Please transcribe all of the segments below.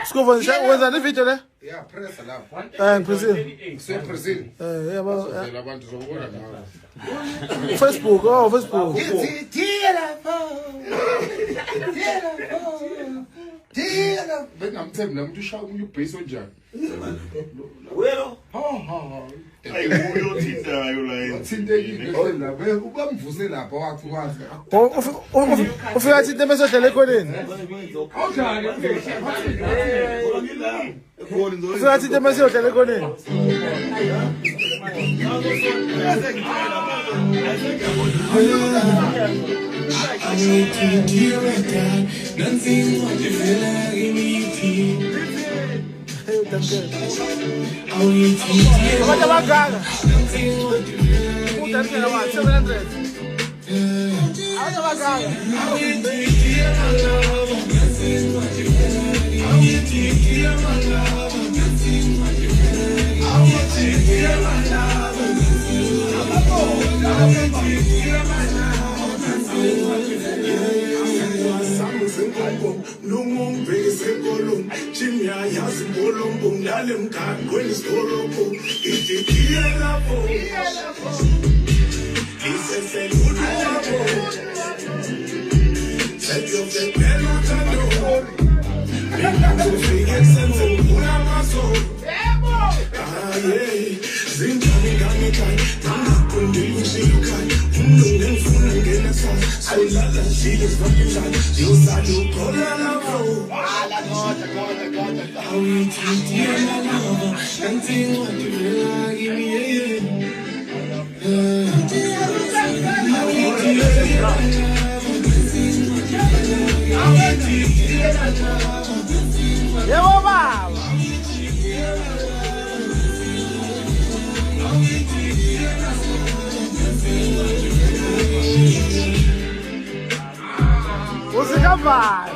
Scuva, when's the video there? Yeah, press alarm. Brazil. Say Brazil. Facebook, Facebook. Bengamthembi la muntu ushaya umuntu ubhayisi onjani. Welo. Hayi uyothintayo la yena. Thintekile la ubamvuse lapha wathi wathi. Ufika thinte mesodlela ekhoneni. Ufika thinte mesodlela ekhoneni. What about Gaga? Put that in a 700. How about Gaga? What's it about?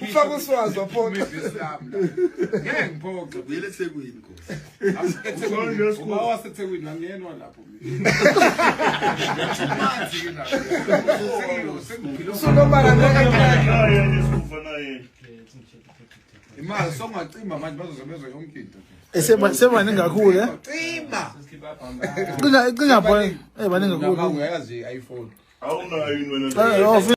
Ufaka uswazi waphonga ibhislamu. Ngeke ngiphoxe Uyele eThekwini Nkosi. Uba waseThekwini la ngiyenwa lapho mina. Manzi la. Usunomara ngeke Sikufa naye. imali songacimba manje bazozobezwa yonke into. Semaningi kakhulu eh. Cimba. Kungaphona baningi kakhulu. Uyazi iPhone. Awunayo yini wena?